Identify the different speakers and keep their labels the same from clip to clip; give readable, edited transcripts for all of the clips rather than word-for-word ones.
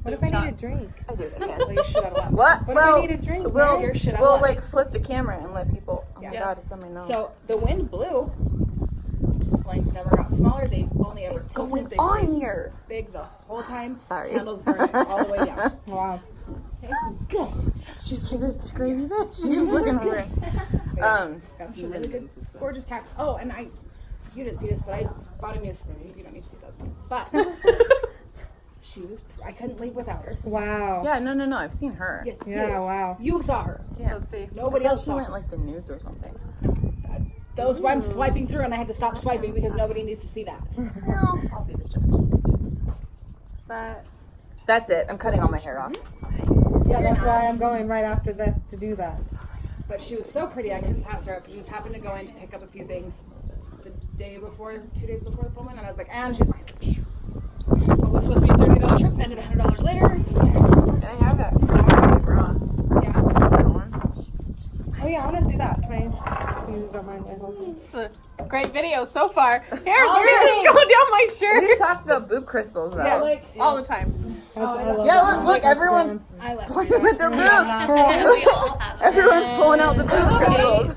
Speaker 1: What if I need a drink?
Speaker 2: I do.
Speaker 3: Well, you shit out a lot.
Speaker 2: What?
Speaker 1: What if I need a drink?
Speaker 2: We'll like flip the camera and let people. Oh my god, it's on my nose.
Speaker 3: So the wind blew. Flames never got smaller. They only ever tilted. They
Speaker 2: on here.
Speaker 3: Big the whole time.
Speaker 2: Sorry.
Speaker 3: Candles burning all the way down.
Speaker 1: Wow.
Speaker 3: Good.
Speaker 2: She's like this crazy bitch. She was looking for it.
Speaker 3: Got some really good, gorgeous cats. Oh, and you didn't see this, but I bought a new. You don't need to see those. But I couldn't leave without her.
Speaker 1: Wow.
Speaker 2: Yeah, no. I've seen her.
Speaker 3: Yes.
Speaker 1: Yeah, wow.
Speaker 3: You saw her.
Speaker 2: Yeah.
Speaker 4: Let's see.
Speaker 3: Nobody else
Speaker 2: She
Speaker 3: saw
Speaker 2: went
Speaker 3: her.
Speaker 2: like the nudes or something.
Speaker 3: Those I'm swiping through, and I had to stop swiping because nobody needs to see that.
Speaker 2: No, I'll be the judge. That's it. I'm cutting all my hair off.
Speaker 1: Yeah, that's why I'm going right after this to do that.
Speaker 3: But she was so pretty, I couldn't pass her up. She just happened to go in to pick up a few things the day before, 2 days before the filming, and I was like, and she's like, what was supposed to be a $30 trip ended $100 later.
Speaker 2: And I have that star in my bra.
Speaker 3: Yeah.
Speaker 1: Oh yeah, I want to see that. Can I, if you don't mind, I hope.
Speaker 4: It's a great video so far. Here,
Speaker 3: All
Speaker 4: look at this
Speaker 3: thanks.
Speaker 4: going down my shirt.
Speaker 2: We've talked about boob crystals though.
Speaker 3: Yeah, like,
Speaker 4: All the time.
Speaker 1: That's, I love
Speaker 2: Yeah,
Speaker 1: that.
Speaker 2: look,
Speaker 1: That's
Speaker 2: everyone's
Speaker 1: fun.
Speaker 3: I left
Speaker 2: playing
Speaker 3: her.
Speaker 2: with their boobs.
Speaker 4: We all have
Speaker 2: Everyone's pulling out the boob crystals.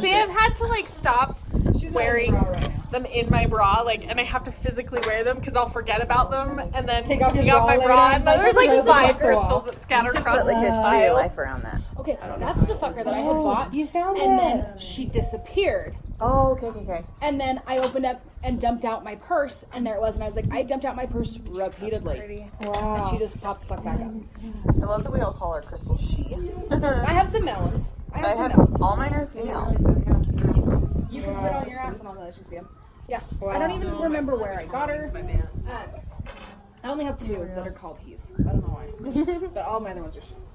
Speaker 4: See, I've had to like stop
Speaker 3: She's
Speaker 4: wearing
Speaker 3: wearing a bra right now.
Speaker 4: them in my bra, like, and I have to physically wear them because I'll forget about them and then
Speaker 1: Take off your
Speaker 4: my
Speaker 1: bra
Speaker 4: bra,
Speaker 1: later,
Speaker 4: and then there's
Speaker 1: like,
Speaker 4: like
Speaker 1: close the
Speaker 4: 5
Speaker 1: fuck door.
Speaker 4: crystals that scatter
Speaker 2: Put
Speaker 4: across
Speaker 2: like
Speaker 4: the
Speaker 2: a tree
Speaker 4: tile.
Speaker 2: of life around that.
Speaker 3: Okay, that's the fucker that I had bought.
Speaker 1: You found
Speaker 3: And
Speaker 1: it.
Speaker 3: then she disappeared.
Speaker 2: Oh, okay.
Speaker 3: And then I opened up and dumped out my purse, and there it was. And I was like, I dumped out my purse repeatedly.
Speaker 1: Wow.
Speaker 3: And she just popped the fuck back up.
Speaker 2: I love that we all call her Crystal She.
Speaker 3: I have some melons. I have
Speaker 2: I
Speaker 3: some
Speaker 2: have
Speaker 3: melons.
Speaker 2: all mine are female.
Speaker 3: You can sit on your ass and I'll let you see them. Yeah. I don't even remember where I got her. I only have 2 that are called he's. I don't know why. But all my other ones are she's.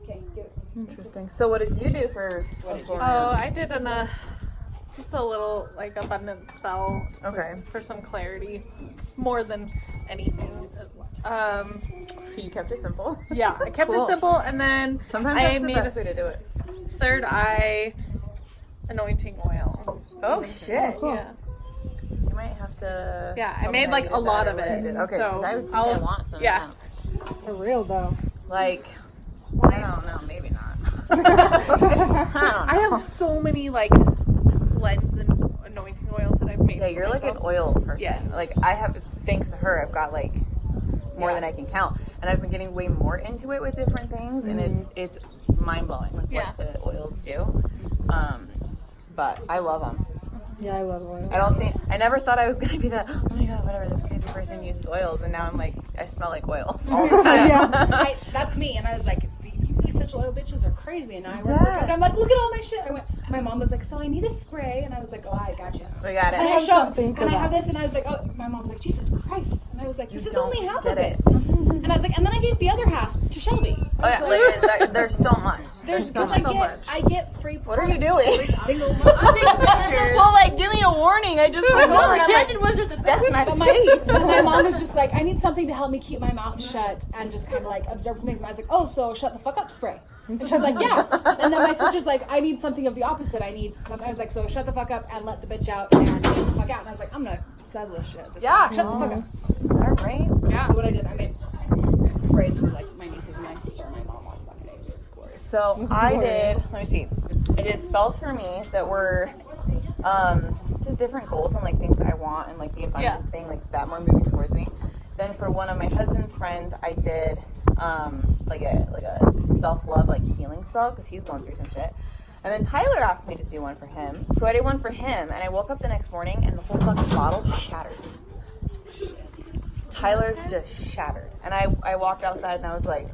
Speaker 3: Okay, give it to me.
Speaker 2: Interesting. So what did you do for?
Speaker 4: Oh, I did just a little like abundance spell
Speaker 2: Okay.
Speaker 4: for some clarity, more than anything.
Speaker 2: So you kept it simple.
Speaker 4: Yeah, I kept
Speaker 2: Cool.
Speaker 4: it simple, and then
Speaker 2: Sometimes
Speaker 4: I
Speaker 2: that's the
Speaker 4: made
Speaker 2: best
Speaker 4: a
Speaker 2: way to do it.
Speaker 4: third eye anointing oil.
Speaker 2: Oh shit.
Speaker 1: Cool.
Speaker 4: Yeah.
Speaker 2: You might have to.
Speaker 4: Yeah, I
Speaker 2: tell me
Speaker 4: made
Speaker 2: how
Speaker 4: like
Speaker 2: you
Speaker 4: a
Speaker 2: did
Speaker 4: lot
Speaker 2: that
Speaker 4: of
Speaker 2: or what you
Speaker 4: it.
Speaker 2: did. Okay,
Speaker 4: So
Speaker 2: because I think I
Speaker 4: I'll-
Speaker 2: want some.
Speaker 4: yeah.
Speaker 2: Of
Speaker 1: For real though.
Speaker 2: that. Like, I don't know. Maybe not. I don't
Speaker 4: I
Speaker 2: know.
Speaker 4: have so many like blends and anointing oils that I've made.
Speaker 2: Yeah,
Speaker 4: for
Speaker 2: you're like an
Speaker 4: myself.
Speaker 2: oil person.
Speaker 4: Yes.
Speaker 2: Like I have, thanks to her, I've got like more than I can count, and I've been getting way more into it with different things, and it's mind blowing with what the oils do. But I love them.
Speaker 1: Yeah, I love oil.
Speaker 2: I never thought I was gonna be that. Oh my god, whatever. This crazy person uses oils, and now I'm like, I smell like oils all the time.
Speaker 1: Yeah.
Speaker 3: That's me. And I was like, the essential oil bitches are crazy. And I went, and I'm like, look at all my shit. My mom was like, so I need a spray. And I was like, oh, I got you.
Speaker 2: We got it.
Speaker 3: And I
Speaker 1: have
Speaker 3: showed,
Speaker 1: something for
Speaker 3: and I
Speaker 1: that.
Speaker 3: have this, and I was like, oh, my mom's like, Jesus Christ. And I was like, this is
Speaker 2: don't
Speaker 3: only half
Speaker 2: get
Speaker 3: of it.
Speaker 2: it.
Speaker 3: And I was like, and then I gave the other half to Shelby.
Speaker 2: Oh yeah, like, there's so much. There's so
Speaker 3: Because
Speaker 2: much.
Speaker 3: I get free.
Speaker 2: What are you doing?
Speaker 3: Single month.
Speaker 2: Well, like, give me a warning. I just like, that's my face.
Speaker 3: But my mom was just like, I need something to help me keep my mouth shut and just kind of like observe things. And I was like, oh, so shut the fuck up spray. And she's like, yeah. And then my sister's like, I need something of the opposite. I need something. I was like, so shut the fuck up and let the bitch out and shut the fuck out. And I was like, I'm gonna settle this shit.
Speaker 4: Yeah.
Speaker 3: Shut the fuck up.
Speaker 2: All right.
Speaker 4: Yeah.
Speaker 3: So what I did, I made sprays for like my nieces and my sister and my mom on fucking names.
Speaker 2: So I did. Let me see. I did spells for me that were just different goals and like things I want and like the abundance thing, like that more moving towards me. Then for one of my husband's friends, I did like a self-love like healing spell because he's going through some shit. And then Tyler asked me to do one for him, so I did one for him. And I woke up the next morning and the whole fucking bottle shattered. Tyler's just shattered, and I walked outside and I was like,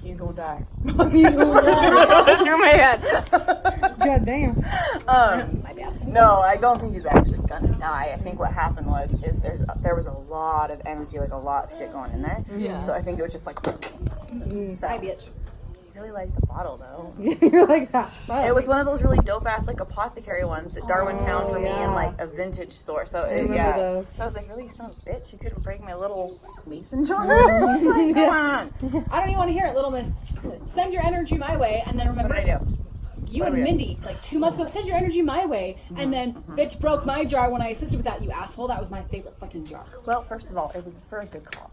Speaker 2: "He's gonna die." Through my head.
Speaker 1: God damn.
Speaker 3: My bad.
Speaker 2: No, I don't think he's actually gonna die. I think what happened was there was a lot of energy, like a lot of shit going in there.
Speaker 4: Yeah.
Speaker 2: So I think it was just like. So,
Speaker 3: Hi, bitch.
Speaker 2: I really liked the bottle though.
Speaker 1: You're like that. Oh.
Speaker 2: It was one of those really dope ass like apothecary ones that Darwin found for me in
Speaker 1: yeah.
Speaker 2: like a vintage store. So
Speaker 1: remember those.
Speaker 2: So I was like, really, you son of a bitch, you couldn't break my little mason jar. I was like, come on.
Speaker 3: I don't even want to hear it, little miss. Send your energy my way, and then remember.
Speaker 2: What did I do?
Speaker 3: You
Speaker 2: What
Speaker 3: and
Speaker 2: did we do?
Speaker 3: Mindy, like 2 months ago, send your energy my way, and then bitch broke my jar when I assisted with that, you asshole. That was my favorite fucking jar.
Speaker 2: Well, first of all, it was for a good cause.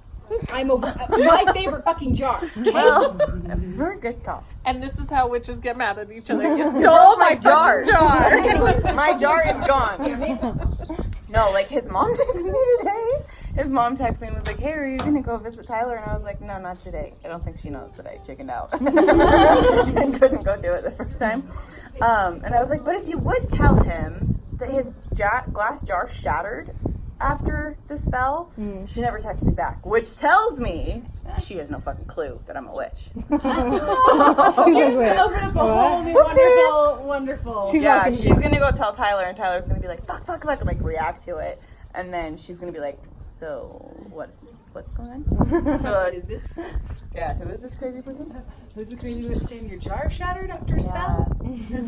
Speaker 3: My favorite fucking jar.
Speaker 2: Well, it was very good talk.
Speaker 4: And this is how witches get mad at each other. You stole my
Speaker 2: jar.
Speaker 4: jar.
Speaker 2: My jar is gone. No, like his mom texted me today. His mom texted me and was like, "Hey, are you gonna go visit Tyler?" And I was like, "No, not today. I don't think she knows that I chickened out and couldn't go do it the first time." And I was like, "But if you would tell him that his glass jar shattered after the spell," she never texted me back, which tells me she has no fucking clue that I'm a witch.
Speaker 3: She's open up a whole new wonderful.
Speaker 2: She's gonna go tell Tyler, and Tyler's gonna be like, fuck, and like react to it, and then she's gonna be like, "So what's going on? What is this? Yeah, who is this crazy person?
Speaker 3: Who's the crazy witch saying your jar shattered after a spell?"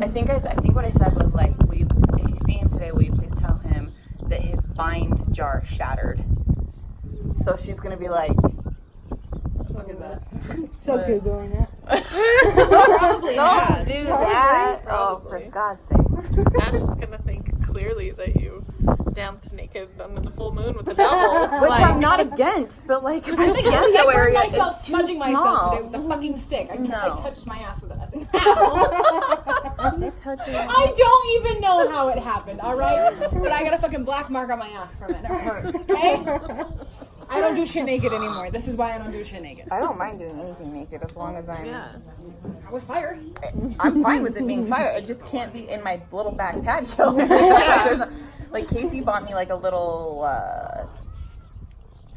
Speaker 2: I think what I said was like, if you see him today, will you please tell him that his bind jar shattered? So she's gonna be like,
Speaker 3: What is that?
Speaker 1: So Googling it.
Speaker 3: Probably
Speaker 2: "Don't do that!"
Speaker 4: Probably.
Speaker 2: Oh, for God's sake!
Speaker 4: Ash is gonna think clearly that you danced naked under the full moon with the devil.
Speaker 2: Which I'm not against, but like I'm
Speaker 3: I
Speaker 2: against
Speaker 3: burned
Speaker 2: area.
Speaker 3: myself
Speaker 2: It's too
Speaker 3: smudging myself
Speaker 2: small.
Speaker 3: today with a fucking stick. I
Speaker 2: No.
Speaker 3: touched my ass with it. I was like, ow. I don't even know how it happened, alright? But I got a fucking black mark on my ass from it. It hurt, okay? I don't do shit naked anymore. This is why I don't do shit naked.
Speaker 2: I don't mind doing anything naked as long as I'm
Speaker 3: With fire.
Speaker 2: I'm fine with it being fire. It just can't be in my little back patio. Like Casey bought me like a little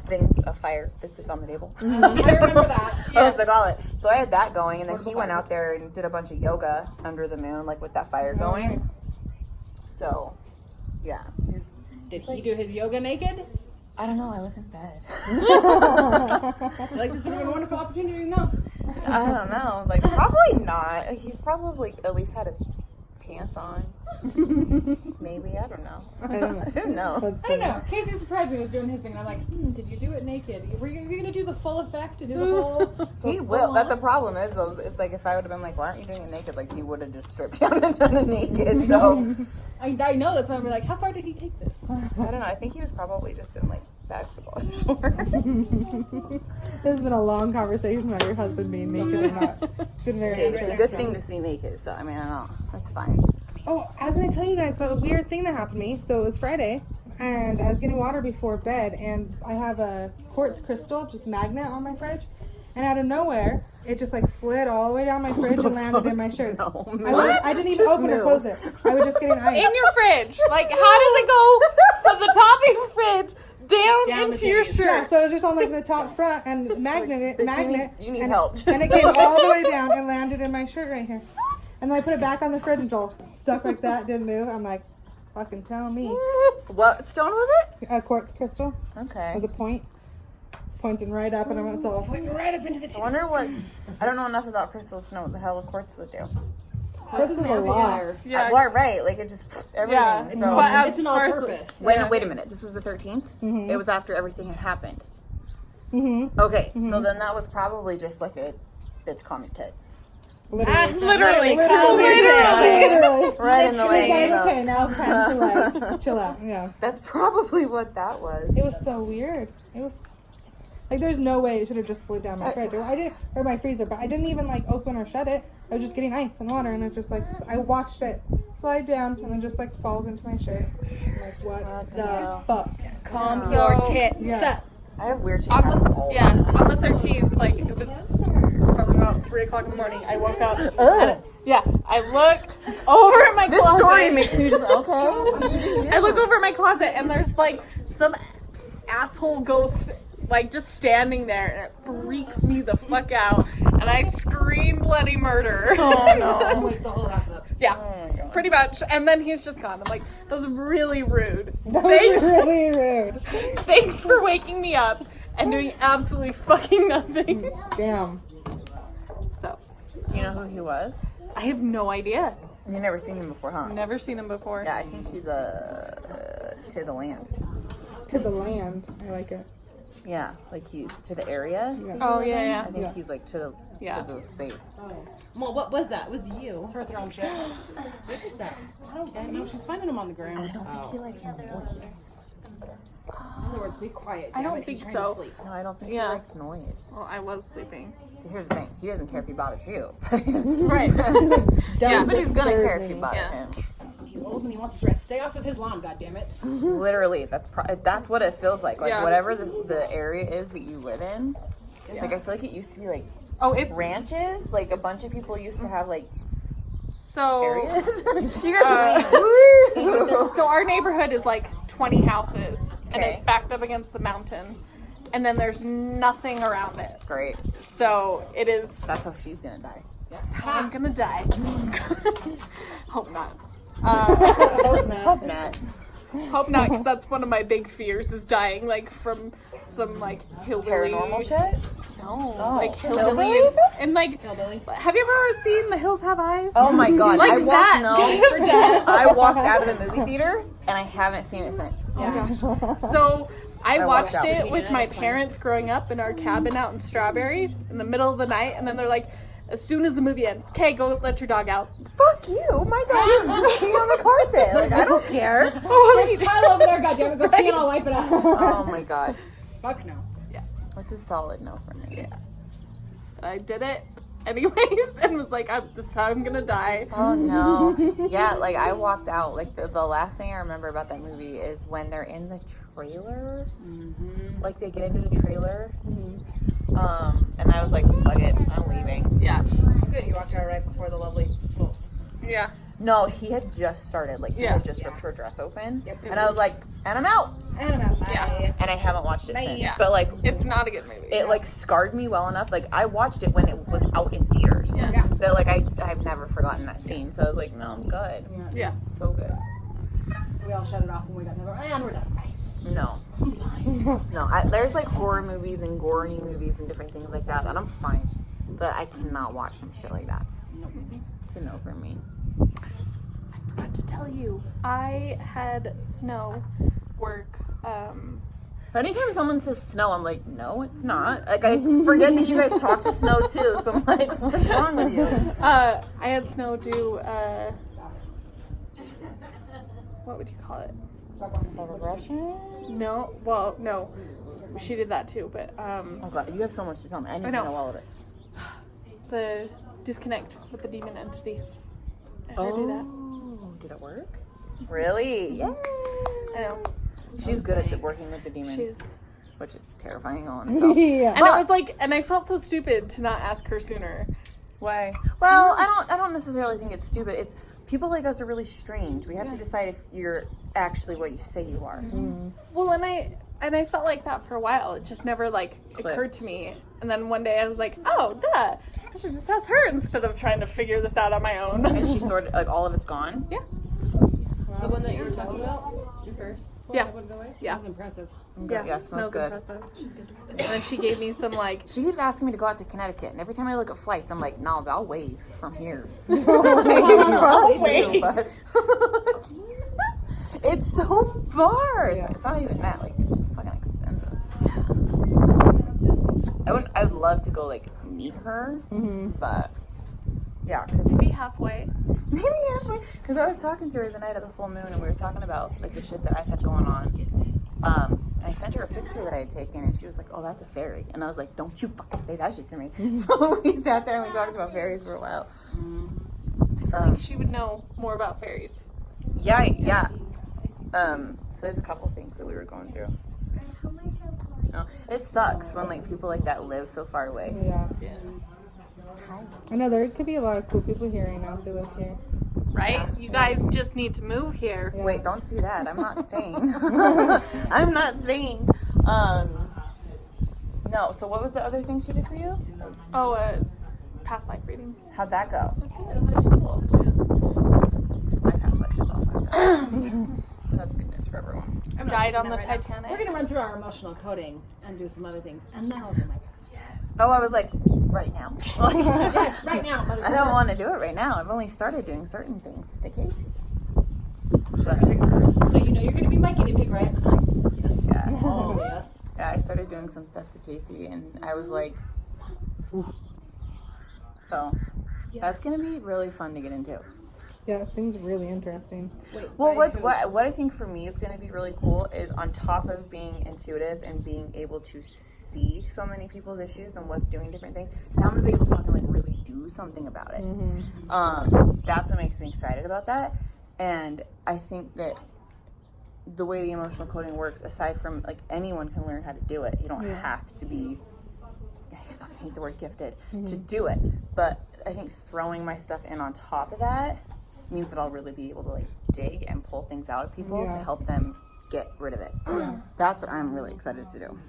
Speaker 2: thing of fire that sits on the table.
Speaker 3: I remember that.
Speaker 2: What was they call it? So I had that going, and then he went out there and did a bunch of yoga under the moon, like with that fire going. So, yeah.
Speaker 3: Did he do his yoga naked?
Speaker 2: I don't know. I was in bed.
Speaker 3: I feel like this would have been a wonderful opportunity to know.
Speaker 2: I don't know. Like probably not. He's probably at least had his pants on. Maybe, I don't know. Who knows?
Speaker 3: I don't know. Casey surprised me with doing his thing, and I'm like, did you do it naked? Were you gonna do the full effect and do the whole?
Speaker 2: He will. That's the problem is though. It's like if I would have been like, "Why aren't you doing it naked?" Like he would have just stripped down and done it naked. So
Speaker 3: I know that's why we're like, how far did he take this?
Speaker 2: I don't know. I think he was probably just in like basketball shorts.
Speaker 1: This has been a long conversation about your husband being naked or not. It's been very
Speaker 2: It's a
Speaker 1: interesting.
Speaker 2: good thing to see naked. So I mean, I don't know. That's fine.
Speaker 1: Oh, I was going to tell you guys about a weird thing that happened to me. So it was Friday, and I was getting water before bed, and I have a quartz crystal, just magnet on my fridge. And out of nowhere, it just like slid all the way down my fridge and landed in my shirt.
Speaker 2: No,
Speaker 1: I didn't even open or close it. I was just getting ice.
Speaker 4: In your fridge. Like, how does it go from the top of your fridge down into your shirt?
Speaker 1: Yeah, so it was just on like the top front and magnet.
Speaker 2: You need
Speaker 1: and,
Speaker 2: help.
Speaker 1: And it came all the way down and landed in my shirt right here. And then I put it back on the fridge and it's all stuck like that, didn't move. I'm like, fucking tell me.
Speaker 2: What stone was it?
Speaker 1: A quartz crystal.
Speaker 2: Okay.
Speaker 1: It was a point. Pointing right up, and it's all pointing right up into the
Speaker 2: I
Speaker 1: tip.
Speaker 2: wonder what. I don't know enough about crystals to know what the hell a quartz would do.
Speaker 1: This is a lot.
Speaker 4: Yeah.
Speaker 2: Well, right. Like it just everything.
Speaker 4: Yeah.
Speaker 2: So,
Speaker 4: But as
Speaker 3: It's an all
Speaker 4: far as-
Speaker 3: purpose.
Speaker 2: wait a minute. This was the 13th.
Speaker 1: Mm-hmm.
Speaker 2: It was after everything had happened.
Speaker 1: Mm-hmm.
Speaker 2: Okay, so then that was probably just like a bitch call me tits.
Speaker 1: Literally.
Speaker 4: Literally.
Speaker 1: Literally.
Speaker 2: Right in the
Speaker 1: It's
Speaker 2: way.
Speaker 1: like,
Speaker 2: you know.
Speaker 1: okay, now it's time to like chill out. Yeah.
Speaker 2: That's probably what that was.
Speaker 1: It was so weird. It was like there's no way it should have just slid down my fridge. I didn't, or my freezer, but I didn't even like open or shut it. I was just getting ice and water, and it just like I watched it slide down and then just like falls into my shirt. I'm like what the fuck?
Speaker 3: Calm
Speaker 4: your
Speaker 3: your tits.
Speaker 1: Yeah.
Speaker 2: I have weird shit
Speaker 4: On
Speaker 2: happen
Speaker 4: the,
Speaker 2: all
Speaker 4: yeah, on the 13th, like, it was probably about 3 o'clock in the morning. I woke up. And, yeah, I look over at my
Speaker 2: This
Speaker 4: closet.
Speaker 2: story makes me just okay.
Speaker 4: I look over at my closet, and there's, like, some asshole ghost, like, just standing there, and it freaks me the fuck out. And I scream bloody murder.
Speaker 2: Oh no.
Speaker 3: Wake the whole house up.
Speaker 4: Yeah,
Speaker 2: Oh my god.
Speaker 4: pretty much. And then he's just gone. I'm like, that was really rude.
Speaker 1: That was
Speaker 4: Thanks.
Speaker 1: really rude.
Speaker 4: Thanks for waking me up and doing absolutely fucking nothing.
Speaker 1: Damn.
Speaker 4: So,
Speaker 2: Do you know who he was?
Speaker 4: I have no idea.
Speaker 2: You never seen him before, huh?
Speaker 4: Never seen him before.
Speaker 2: Yeah, I think he's to the land.
Speaker 1: To the land. I like it.
Speaker 2: Yeah, like he to the area.
Speaker 1: Yeah.
Speaker 4: Oh, yeah,
Speaker 2: I
Speaker 4: yeah.
Speaker 2: think
Speaker 1: Yeah.
Speaker 2: he's like to
Speaker 4: Yeah.
Speaker 2: the space.
Speaker 5: Well, what was that? It was you.
Speaker 3: It's her throwing shit.
Speaker 5: What is that?
Speaker 3: I don't know. She's finding them on the ground.
Speaker 2: I don't think he likes noise.
Speaker 3: In other words, be quiet.
Speaker 4: I
Speaker 3: damn
Speaker 4: don't
Speaker 3: it, he's
Speaker 4: think
Speaker 3: trying to
Speaker 4: so.
Speaker 3: sleep.
Speaker 2: No, I don't think
Speaker 4: Yeah.
Speaker 2: he likes noise.
Speaker 4: Well, I was sleeping.
Speaker 2: So here's the thing. He doesn't care if he bothers you.
Speaker 4: Right.
Speaker 1: Don't
Speaker 4: Yeah,
Speaker 2: But he's gonna
Speaker 1: disturb
Speaker 2: care if
Speaker 1: me.
Speaker 2: you bother
Speaker 4: Yeah.
Speaker 2: him.
Speaker 3: He's old and he wants to rest. Stay off of his lawn, goddammit.
Speaker 2: Literally, that's what it feels like. Like
Speaker 4: Yeah.
Speaker 2: whatever the area is that you live in.
Speaker 4: Yeah.
Speaker 2: Like I feel like it used to be like
Speaker 4: Oh, it's
Speaker 2: ranches. Like a bunch of people used to have like
Speaker 4: so.
Speaker 2: areas. You guys
Speaker 4: So our neighborhood is like 20 houses, and
Speaker 2: Okay.
Speaker 4: it's backed up against the mountain, and then there's nothing around it.
Speaker 2: Great.
Speaker 4: So it is.
Speaker 2: That's how she's gonna die.
Speaker 4: I'm gonna die. Hope not.
Speaker 1: Hope not.
Speaker 2: Hope not.
Speaker 4: Hope not, because that's one of my big fears is dying, like from some like hillbilly.
Speaker 2: Paranormal shit?
Speaker 4: No,
Speaker 2: Oh.
Speaker 4: like hillbilly
Speaker 2: Hillbillies?
Speaker 4: and like.
Speaker 3: Hillbillies.
Speaker 4: Have you ever seen The Hills Have Eyes?
Speaker 2: Oh my god.
Speaker 4: Like
Speaker 2: I walked
Speaker 4: that.
Speaker 2: no.
Speaker 3: For death.
Speaker 2: I walked out of the movie theater and I haven't seen it since.
Speaker 3: Yeah.
Speaker 4: So I
Speaker 2: walked
Speaker 4: watched
Speaker 2: out.
Speaker 4: it with my
Speaker 3: It's nice.
Speaker 4: parents growing up in our cabin out in Strawberry in the middle of the night, and then they're like, as soon as the movie ends, okay, go let your dog out.
Speaker 2: Fuck you. My dog is just peeing on the carpet. Like I don't care.
Speaker 3: There's a tile over there, goddammit. Go pee and I'll wipe it up.
Speaker 2: Oh my god.
Speaker 3: Fuck no.
Speaker 2: That's a solid no for me.
Speaker 4: I did it anyways, and was like, this is how I'm gonna die.
Speaker 2: Oh no. Yeah, like I walked out. Like the last thing I remember about that movie is when they're in the trailer. Like they get into the trailer. And I was like, fuck it, I'm leaving.
Speaker 4: Yeah.
Speaker 3: Good, you walked out right before the lovely souls.
Speaker 4: Yeah.
Speaker 2: No, he had just started. Like he
Speaker 4: Yeah.
Speaker 2: had just ripped her dress open.
Speaker 3: Yep.
Speaker 2: And I was like, and I'm out.
Speaker 3: And I'm out. Bye.
Speaker 4: Yeah.
Speaker 2: And I haven't watched it
Speaker 3: Bye.
Speaker 2: since.
Speaker 4: Yeah.
Speaker 2: But like
Speaker 4: It's not a good movie.
Speaker 2: it like scarred me well enough. Like I watched it when it was out in theaters.
Speaker 3: Yeah.
Speaker 2: That like I've never forgotten that scene. So I was like, no, I'm good.
Speaker 4: Yeah.
Speaker 2: So good.
Speaker 3: We all shut it off when we got there. And we're done. Bye.
Speaker 2: No. No, there's like horror movies and gory movies and different things like that I'm fine. But I cannot watch some shit like that. It's a no for me.
Speaker 4: I forgot to tell you, I had snow work.
Speaker 2: Anytime someone says snow, I'm like, no, it's not. Like I forget that you guys talk to snow too, so I'm like, what's wrong with you?
Speaker 4: I had snow do, what would you call it?
Speaker 2: Regression?
Speaker 4: No, well, no. She did that too, but,
Speaker 2: Oh god, you have so much to tell me. I need
Speaker 4: I
Speaker 2: to
Speaker 4: know.
Speaker 2: know all of it.
Speaker 4: the disconnect with the demon entity. I had to do that.
Speaker 2: Oh, did it work? Really? Yeah.
Speaker 4: I know.
Speaker 2: She's good at working with the demons,
Speaker 4: She's,
Speaker 2: which is terrifying all in itself.
Speaker 1: Yeah.
Speaker 4: and it was like, and I felt so stupid to not ask her sooner.
Speaker 2: Why? Well, I don't necessarily think it's stupid. It's people like us are really strange. We have to decide if you're actually what you say you are.
Speaker 4: Well, and I felt like that for a while. It just never like occurred to me. And then one day I was like, oh, duh. I should just ask her instead of trying to figure this out on my own.
Speaker 2: And she sort of like all of it's gone.
Speaker 4: Yeah.
Speaker 5: The one that you were talking about? Your first?
Speaker 4: Yeah.
Speaker 3: That was impressive.
Speaker 2: Yeah, smells good.
Speaker 4: Impressive. And then she gave me some like
Speaker 2: She keeps asking me to go out to Connecticut, and every time I look at flights, I'm like, no, I'll wave from here. I'll wave. But it's so far.
Speaker 1: Yeah.
Speaker 2: It's not even that. Like, it's just fucking expensive. I would love to go like meet her, but yeah, because
Speaker 4: be halfway.
Speaker 2: maybe halfway. Because I was talking to her the night of the full moon, and we were talking about like the shit that I've had going on. And I sent her a picture that I had taken, and she was like, "Oh, that's a fairy." And I was like, "Don't you fucking say that shit to me." So we sat there and we talked about fairies for a while.
Speaker 4: She would know more about fairies.
Speaker 2: Yeah. So there's a couple things that we were going through. No, it sucks when like people like that live so far away.
Speaker 1: Yeah. I know there could be a lot of cool people here right now if they lived here.
Speaker 4: Right? You guys just need to move here.
Speaker 1: Yeah.
Speaker 2: Wait, don't do that. I'm not staying. I'm not staying. No. So what was the other thing she did for you?
Speaker 4: Oh, past life reading.
Speaker 2: How'd that go? My past life shit's all fucked up. That's good news for everyone.
Speaker 3: I'm not
Speaker 4: Died
Speaker 3: touching
Speaker 4: on the
Speaker 3: that right now.
Speaker 4: Titanic.
Speaker 3: We're gonna run through our emotional coding and do some other things, and then I'll do my text.
Speaker 2: Oh, I was like, right now.
Speaker 3: Yes, right now,
Speaker 2: I
Speaker 3: motherfucker.
Speaker 2: don't want to do it right now. I've only started doing certain things to Casey. Should I take this?
Speaker 3: So you know you're gonna be my guinea pig, right? Yes.
Speaker 2: Yeah.
Speaker 3: Oh yes.
Speaker 2: Yeah, I started doing some stuff to Casey, and I was like, ooh. So that's gonna be really fun to get into.
Speaker 1: Yeah, it seems really interesting.
Speaker 2: Well, what I think for me is going to be really cool is on top of being intuitive and being able to see so many people's issues and what's doing different things, now I'm going to be able to fucking like really do something about it. That's what makes me excited about that. And I think that the way the emotional coding works, aside from like anyone can learn how to do it, you don't have to be, I fucking hate the word gifted, to do it. But I think throwing my stuff in on top of that means that I'll really be able to like dig and pull things out of people to help them get rid of it. That's what I'm really excited to do.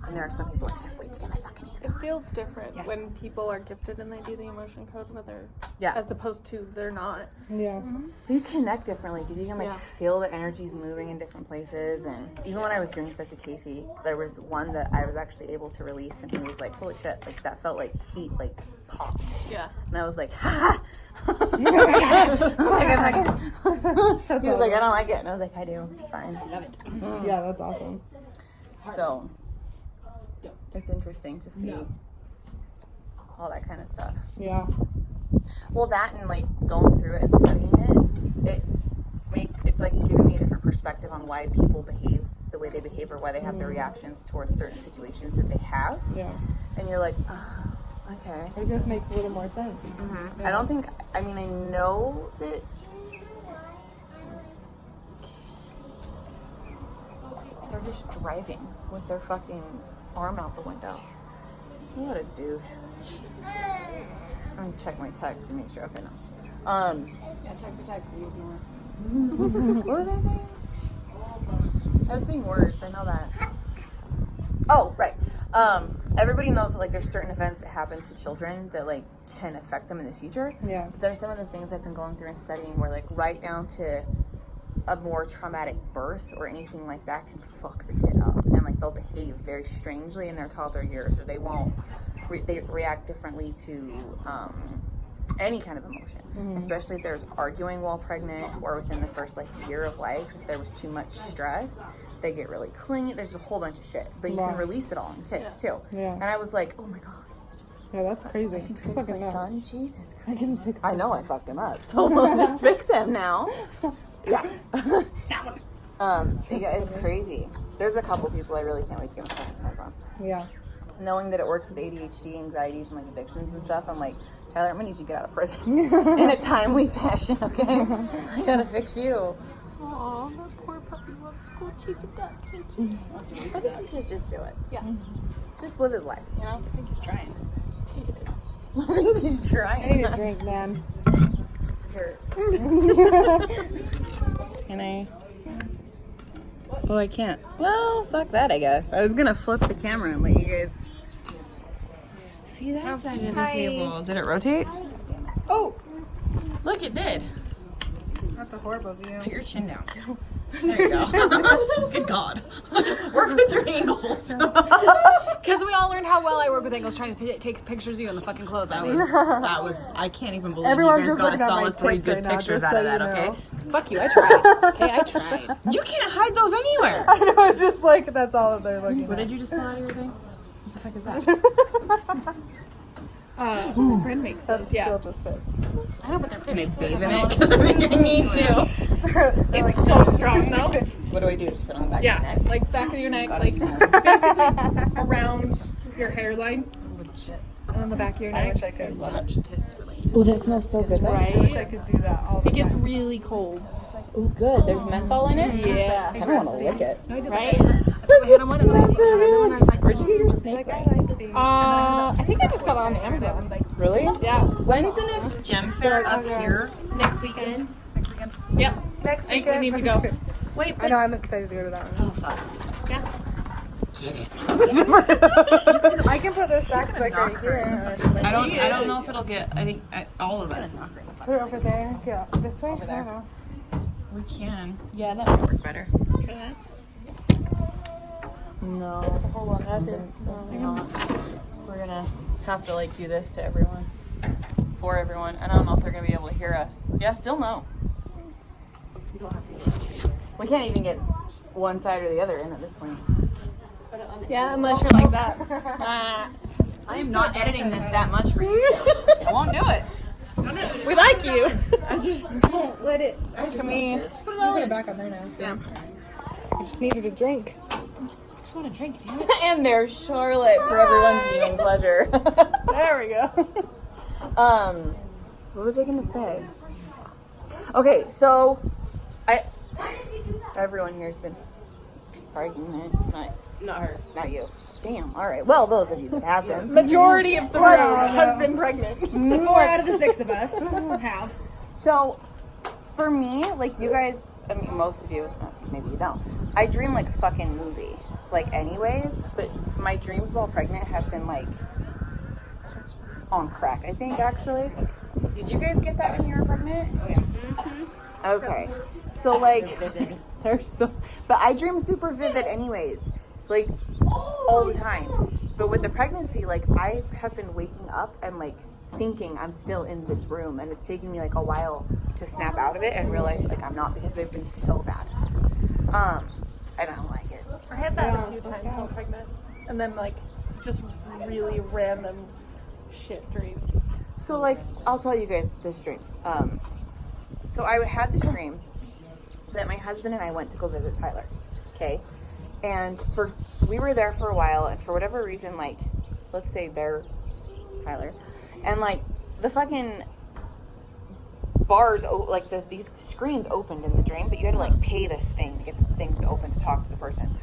Speaker 2: And there are some people I can't wait to get my fucking hand
Speaker 4: It
Speaker 2: on.
Speaker 4: feels different when people are gifted and they do the emotion code, whether
Speaker 2: Yeah.
Speaker 4: as opposed to they're not.
Speaker 1: Yeah.
Speaker 2: You connect differently because you can like feel the energies moving in different places. And even when I was doing stuff to Casey, there was one that I was actually able to release, and he was like, "Holy shit!" Like that felt like heat, like popped.
Speaker 4: Yeah.
Speaker 2: And I was like, "Ha!" He was like, "I don't like it," and I was like, "I do. It's fine."
Speaker 3: Love it.
Speaker 1: Yeah, that's awesome.
Speaker 2: So it's interesting to see all that kind of stuff.
Speaker 1: Yeah.
Speaker 2: Well, that and like going through it and studying it's like giving me a different perspective on why people behave the way they behave or why they have their reactions towards certain situations that they have.
Speaker 1: Yeah.
Speaker 2: And you're like, oh, okay.
Speaker 1: It just makes a little more sense.
Speaker 2: I don't think, I mean, I know that they're just driving with their fucking arm out the window. What a douche. I'm gonna check my text and make sure. Okay, no.
Speaker 3: Yeah, check your text and ignore.
Speaker 2: What was I saying? I was saying words. I know that. Oh, right. Everybody knows that like there's certain events that happen to children that like can affect them in the future.
Speaker 1: Yeah.
Speaker 2: But there's some of the things I've been going through and studying where like right down to a more traumatic birth or anything like that can fuck the kid up, and like they'll behave very strangely in their toddler years, or they won't. They react differently to any kind of emotion, especially if there's arguing while pregnant or within the first like year of life. If there was too much stress, they get really clingy. There's a whole bunch of shit, but you can release it all in kids too.
Speaker 1: Yeah.
Speaker 2: And I was like, oh my god,
Speaker 1: Yeah, that's crazy.
Speaker 2: I can
Speaker 1: It's
Speaker 2: fix
Speaker 1: fucking
Speaker 2: my
Speaker 1: nuts.
Speaker 2: son. Jesus Christ.
Speaker 1: I can fix it.
Speaker 2: I know I fucked him up, so let's fix him now. Yeah. It's crazy. There's a couple people I really can't wait to get my fucking hands on.
Speaker 1: Yeah.
Speaker 2: Knowing that it works with ADHD, anxieties, and like addictions and stuff, I'm like, Tyler, I'm gonna need you to get out of prison in a timely fashion, okay? I gotta fix you.
Speaker 4: Aw, that poor puppy wants school. She's a duck, can't she?
Speaker 2: I think he should just do it.
Speaker 4: Yeah.
Speaker 2: Just live his life, you know?
Speaker 3: I think he's trying.
Speaker 2: I think he's
Speaker 1: I
Speaker 2: trying.
Speaker 1: need a drink, man.
Speaker 2: Here. Can I? Oh, I can't. Well, fuck that, I guess. I was gonna flip the camera and let you guys see that side of the table. Did it rotate?
Speaker 1: Oh!
Speaker 2: Look, it did.
Speaker 1: That's a horrible view.
Speaker 2: Put your chin down. There you go. Good God. Work with your angles.
Speaker 3: Because we all learned how well I work with angles trying to take pictures of you in the fucking clothes.
Speaker 6: That was, I can't even believe
Speaker 1: Everyone's
Speaker 6: you guys
Speaker 1: just
Speaker 6: got a
Speaker 1: looking at my
Speaker 6: solid 3
Speaker 1: tits
Speaker 6: good
Speaker 1: right now,
Speaker 6: pictures
Speaker 1: just
Speaker 6: out of
Speaker 1: so
Speaker 6: that,
Speaker 1: you
Speaker 6: okay?
Speaker 1: know.
Speaker 3: Fuck you, I tried. Okay, I tried.
Speaker 6: You can't hide those anywhere.
Speaker 1: I know, it's just like, that's all that they're looking
Speaker 6: What
Speaker 1: at.
Speaker 6: did you just pull out of your thing? What the fuck is that?
Speaker 4: My friend makes
Speaker 1: That
Speaker 4: those,
Speaker 1: still just fits.
Speaker 3: I know, but they're pretty.
Speaker 2: Bathe in it because I think I need to.
Speaker 4: It's so strong though.
Speaker 2: What do I do? Just put it on the back
Speaker 4: Yeah,
Speaker 2: of your neck?
Speaker 4: like back of your neck,
Speaker 2: God,
Speaker 4: like
Speaker 2: it's
Speaker 4: basically around your hairline.
Speaker 6: Legit.
Speaker 4: And on the back of your
Speaker 1: I
Speaker 4: neck.
Speaker 1: wish I could.
Speaker 6: Touch tits related.
Speaker 2: Oh, that smells so good.
Speaker 1: I wish I
Speaker 4: Right?
Speaker 1: could do that all the
Speaker 4: It gets
Speaker 1: time.
Speaker 4: really cold.
Speaker 2: Oh, good. There's menthol in it?
Speaker 4: Yeah.
Speaker 2: I don't want to lick it.
Speaker 4: Right?
Speaker 2: Where'd you get your snake ring?
Speaker 4: I think I just got it on Amazon.
Speaker 2: Really?
Speaker 4: Yeah.
Speaker 2: When's the next gem fair up here?
Speaker 4: Next weekend. Yep.
Speaker 1: Next
Speaker 4: I think
Speaker 1: weekend.
Speaker 4: we need to go.
Speaker 2: Wait,
Speaker 1: I know, I'm excited to go to that one.
Speaker 2: Oh, fuck.
Speaker 4: Yeah.
Speaker 2: Get it.
Speaker 1: I can put this back like right here.
Speaker 6: I don't know if it'll get, I think, all of us.
Speaker 1: Put it over there. Yeah, this way?
Speaker 2: Over there.
Speaker 1: I don't know.
Speaker 6: We can. Yeah, that might work better.
Speaker 2: No. That's not. We're gonna have to like do this to everyone. For everyone. I don't know if they're gonna be able to hear us. Yeah, still no. We can't even get one side or the other in at this point.
Speaker 4: Yeah, unless you're like that.
Speaker 6: I am not editing this that much for you. I won't do it.
Speaker 4: We like you.
Speaker 6: I just won't let it.
Speaker 2: Can we?
Speaker 1: Just put it all back on there now.
Speaker 4: Yeah.
Speaker 1: I just needed a drink.
Speaker 3: I just want to drink, damn it.
Speaker 2: And there's Charlotte for everyone's viewing pleasure.
Speaker 4: There we go.
Speaker 2: What was I gonna say? Okay, so everyone here's been pregnant.
Speaker 5: Not her.
Speaker 2: Not you. Damn. All right. Well, those of you that have been.
Speaker 4: Majority of the room has been pregnant.
Speaker 3: The 4 out of the 6 of us have.
Speaker 2: So, for me, like you guys, I mean, most of you, maybe you don't. I dream like a fucking movie, like anyways. But my dreams while pregnant have been like on crack. I think actually. Did you guys get that when you were pregnant?
Speaker 3: Oh yeah.
Speaker 2: Okay. So like, there's so, but I dream super vivid anyways, like all the time. But with the pregnancy, like I have been waking up and like thinking I'm still in this room, and it's taking me like a while to snap out of it and realize like I'm not, because they've been so bad. I don't like it.
Speaker 4: I had that a few times while pregnant, and then like just really random shit dreams.
Speaker 2: So like, I'll tell you guys this dream. So I had this dream that my husband and I went to go visit Tyler. Okay. And we were there for a while, and for whatever reason, like, let's say they're Tyler, and like the fucking bars, like these screens opened in the dream, but you had to like pay this thing to get the things to open to talk to the person.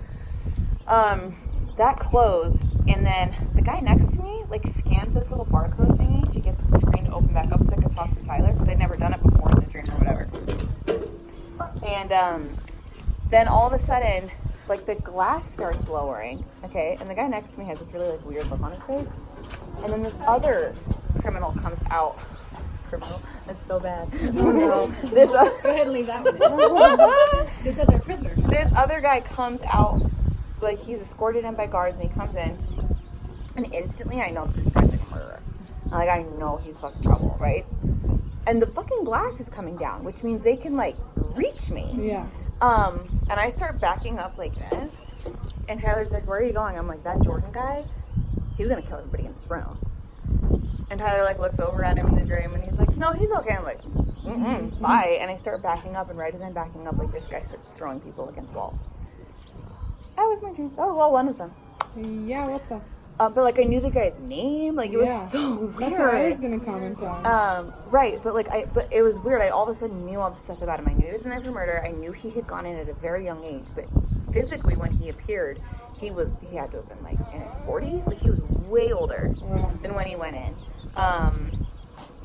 Speaker 2: That closed, and then the guy next to me like scanned this little barcode thingy to get the screen to open back up so I could talk to Tyler, because I'd never done it before in the dream or whatever. And then all of a sudden, like the glass starts lowering, okay, and the guy next to me has this really like weird look on his face, and then this other criminal comes out. Criminal? That's so bad. Oh no. This
Speaker 3: Go ahead and leave that one in. This other prisoner.
Speaker 2: This other guy comes out, like he's escorted in by guards, and he comes in, and instantly I know that this guy's like a murderer. Like I know he's fucking trouble, right? And the fucking glass is coming down, which means they can like reach me.
Speaker 1: Yeah.
Speaker 2: And I start backing up like this, and Tyler's like, "Where are you going?" I'm like, "That Jordan guy, he's gonna kill everybody in this room." And Tyler like looks over at him in the dream, and he's like, "No, he's okay." I'm like, "Bye." And I start backing up, and right as I'm backing up, like this guy starts throwing people against walls. That was my dream. Oh, well, one of them.
Speaker 1: Yeah, what the?
Speaker 2: But like I knew the guy's name. Like it was so weird.
Speaker 1: That's what I was gonna comment on.
Speaker 2: Right, but but it was weird. I all of a sudden knew all the stuff about him. I knew he was in there for murder. I knew he had gone in at a very young age, but physically when he appeared, he had to have been like in his 40s. Like he was way older than when he went in.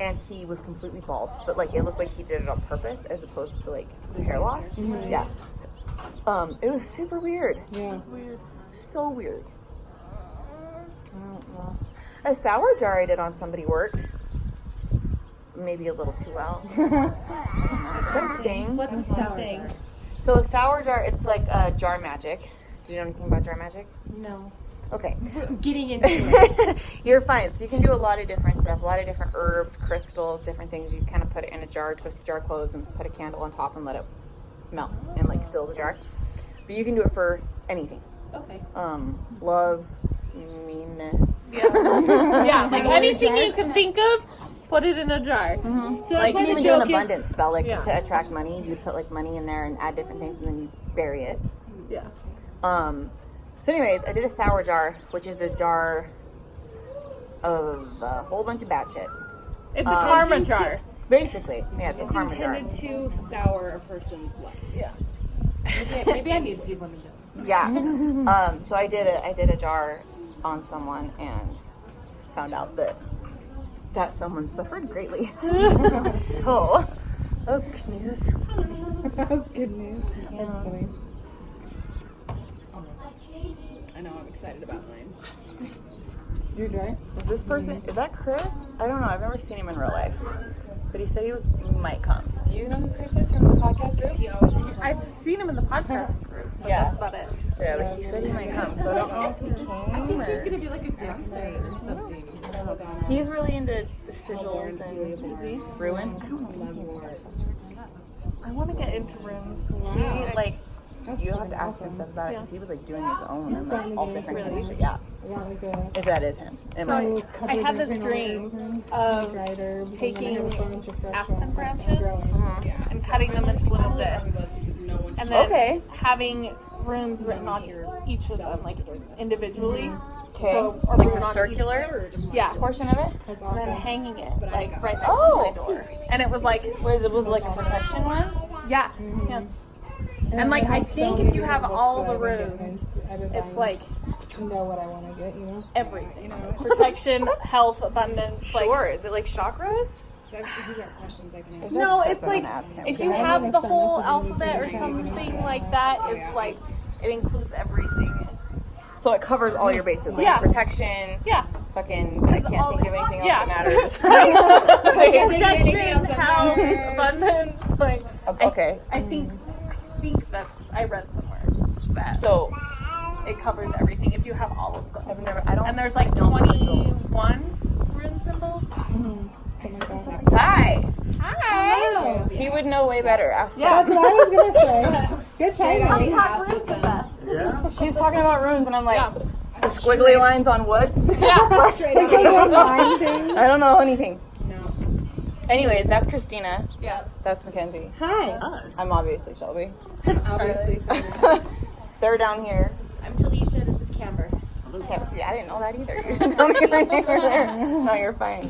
Speaker 2: And he was completely bald, but like it looked like he did it on purpose as opposed to like hair loss. Mm-hmm. Yeah. It was super weird.
Speaker 1: Yeah.
Speaker 2: Weird. So weird. I don't know. A sour jar I did on somebody worked. Maybe a little too well. It's a thing.
Speaker 3: What's a sour thing?
Speaker 2: So a sour jar, it's like jar magic. Do you know anything about jar magic?
Speaker 3: No.
Speaker 2: Okay.
Speaker 3: Getting into it.
Speaker 2: You're fine. So you can do a lot of different stuff, a lot of different herbs, crystals, different things. You kind of put it in a jar, twist the jar closed, and put a candle on top and let it melt and like seal the jar. But you can do it for anything.
Speaker 3: Okay.
Speaker 2: Love, meanness.
Speaker 4: Yeah, like anything you can think of, put it in a jar.
Speaker 2: Mm-hmm.
Speaker 3: So
Speaker 2: Like
Speaker 3: that's why
Speaker 2: you
Speaker 3: the
Speaker 2: even do an
Speaker 3: joke is.
Speaker 2: abundance spell, like to attract money. You put like money in there and add different things, and then you bury it.
Speaker 4: Yeah.
Speaker 2: So anyways, I did a sour jar, which is a jar of a whole bunch of bad shit.
Speaker 4: It's a karma jar.
Speaker 2: Basically, yeah, it's a
Speaker 3: It's
Speaker 2: karma jar.
Speaker 3: intended to sour a person's life.
Speaker 4: Yeah.
Speaker 5: Maybe I need to do one of them.
Speaker 2: Yeah. So I did a jar on someone and found out that someone suffered greatly. So that was good news.
Speaker 1: That was good news. That's funny.
Speaker 3: I know, I'm excited about mine.
Speaker 1: You're dry?
Speaker 2: Is this person? Is that Chris? I don't know. I've never seen him in real life, but he said he might come. Do you know who Chris is from the podcast group?
Speaker 3: He always
Speaker 4: I've seen him in the podcast group, but
Speaker 2: Yeah.
Speaker 4: that's about it.
Speaker 2: Yeah, but he said he might come. So I don't know if he came
Speaker 5: There's
Speaker 2: or...
Speaker 5: gonna be like a dancer or something.
Speaker 2: He's really into the sigils and ruins. I don't know anything about that.
Speaker 4: I want to get into runes. See, like,
Speaker 2: you have to ask him stuff about it because he was like doing his own and like all different kind of shit. Yeah,
Speaker 1: I got like a
Speaker 2: if that is him. It
Speaker 4: So
Speaker 2: might.
Speaker 4: I had this dream of taking aspen branches and cutting them into little discs, and then having runes written on each of them, like individually.
Speaker 2: Okay,
Speaker 4: So, or
Speaker 2: like
Speaker 4: written
Speaker 2: the
Speaker 4: on
Speaker 2: circular
Speaker 4: each portion of it,
Speaker 1: That's
Speaker 4: and then
Speaker 1: awesome.
Speaker 4: hanging it like right next to my door. And it was like,
Speaker 2: Whereas it was like a protection one.
Speaker 4: yeah, yeah. And like I think if you have all the runes, it's like
Speaker 1: to know what I want to get, you know.
Speaker 4: everything, protection, health, abundance. Like
Speaker 2: Sure. Is it like chakras?
Speaker 3: So if you got questions, I can answer.
Speaker 4: no,
Speaker 2: That's
Speaker 4: it's
Speaker 2: what I'm
Speaker 4: like
Speaker 2: gonna ask him.
Speaker 4: if you have the whole alphabet or something like that, it's like it includes everything.
Speaker 2: So it covers all your bases, like
Speaker 4: Yeah.
Speaker 2: protection.
Speaker 4: Yeah.
Speaker 2: Fucking, I can't
Speaker 4: all-
Speaker 2: think of anything else
Speaker 4: yeah.
Speaker 2: that matters.
Speaker 4: Protection, health, abundance. Like
Speaker 2: Okay.
Speaker 4: I think that I read somewhere that
Speaker 2: So
Speaker 4: it covers everything if you have all of them.
Speaker 2: I've never. I don't.
Speaker 4: And there's like 21 rune symbols.
Speaker 2: Hi.
Speaker 1: Hi.
Speaker 2: He would know way better. Ask him.
Speaker 1: That's what I was gonna say. Good timing.
Speaker 3: Yeah.
Speaker 2: She's talking about runes, and I'm like,
Speaker 4: Yeah.
Speaker 2: the squiggly lines on wood.
Speaker 3: Straight up.
Speaker 1: Because of sign thing.
Speaker 2: I don't know anything.
Speaker 3: No.
Speaker 2: Anyways, that's Christina.
Speaker 4: Yeah.
Speaker 2: That's Mackenzie.
Speaker 1: Hi.
Speaker 2: I'm obviously Shelby.
Speaker 1: Obviously.
Speaker 2: They're down here.
Speaker 5: I'm Talisha. This is Camber.
Speaker 2: Can't see. I didn't know that either. You didn't tell me your name there. No, you're fine.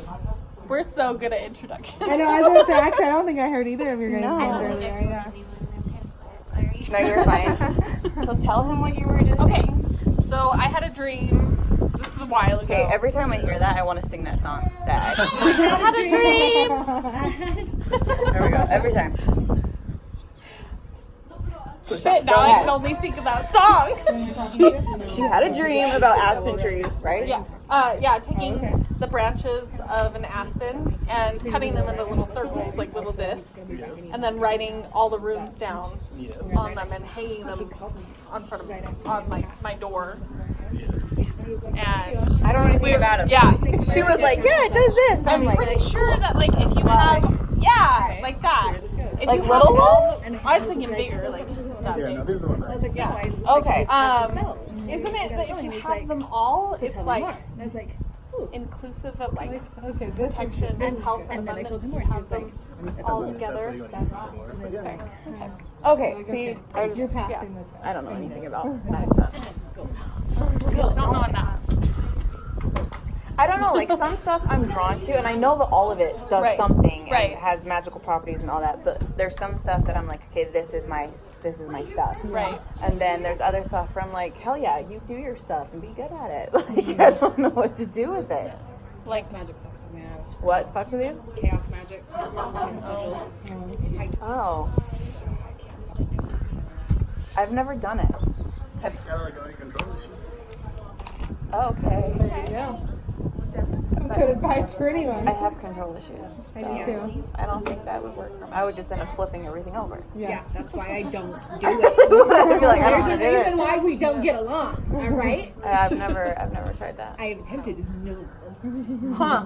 Speaker 4: We're so good at introductions.
Speaker 1: I know. I was gonna say. Actually, I don't think I heard either of your guys'
Speaker 2: No.
Speaker 1: names earlier. Yeah.
Speaker 2: No, you're fine. So tell him what you were just
Speaker 4: Okay,
Speaker 2: saying.
Speaker 4: so I had a dream. This is a while ago.
Speaker 2: Okay, every time I hear that, I want to sing that song. That
Speaker 4: I had a dream.
Speaker 2: there we go. Every time.
Speaker 4: Shit, now I can only think about songs.
Speaker 2: She had a dream about aspen trees, right?
Speaker 4: Yeah, taking the branches of an aspen and cutting them into little circles, like little discs, and then writing all the runes down on them and hanging them on front of on my door. And
Speaker 2: I don't know anything about him.
Speaker 4: yeah,
Speaker 2: She was like, yeah, it does this. I'm
Speaker 4: I'm
Speaker 2: like,
Speaker 4: pretty sure that like if you have like that, if
Speaker 2: like
Speaker 4: you
Speaker 2: little
Speaker 4: have,
Speaker 2: ones?
Speaker 4: I was thinking bigger, like that
Speaker 7: Yeah,
Speaker 4: big.
Speaker 7: no, these are the ones.
Speaker 3: I was like, yeah.
Speaker 2: Okay.
Speaker 4: Isn't it that if you have them all, it's like
Speaker 3: I was like,
Speaker 4: inclusive of like
Speaker 1: Okay. Good.
Speaker 4: protection and health and
Speaker 3: and then I
Speaker 4: abundance
Speaker 3: told him
Speaker 4: if
Speaker 3: more,
Speaker 4: you
Speaker 3: and he
Speaker 4: have
Speaker 3: was like,
Speaker 4: them
Speaker 7: That's
Speaker 4: all
Speaker 7: what
Speaker 4: together.
Speaker 7: you want to use it for. But yeah.
Speaker 2: Okay, see,
Speaker 1: You're passing the time.
Speaker 2: I don't know anything about that stuff.
Speaker 4: Not knowing that.
Speaker 2: I don't know, like some stuff I'm drawn to, and I know that all of it does
Speaker 4: Right.
Speaker 2: something and
Speaker 4: Right.
Speaker 2: has magical properties and all that. But there's some stuff that I'm like, okay, this is my stuff.
Speaker 4: Right.
Speaker 2: And then there's other stuff where I'm like, hell yeah, you do your stuff and be good at it. Like I don't know what to do with it.
Speaker 3: Chaos magic fucks with me. I was
Speaker 2: What fucks with you?
Speaker 3: chaos magic. Sigils.
Speaker 2: Oh, I've never done it.
Speaker 7: It's kind of like owning control issues.
Speaker 2: Okay.
Speaker 1: There you go. Some good advice for anyone.
Speaker 2: I have control issues.
Speaker 1: I do too.
Speaker 2: I don't think that would work for me. I would just end up flipping everything over.
Speaker 3: Yeah, that's why I don't do it.
Speaker 2: I'd be like, I don't
Speaker 3: There's a
Speaker 2: want to do
Speaker 3: reason
Speaker 2: it.
Speaker 3: why we don't get along. All right.
Speaker 2: I've never tried that.
Speaker 3: I have attempted is no.
Speaker 2: Huh.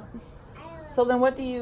Speaker 2: So then what do you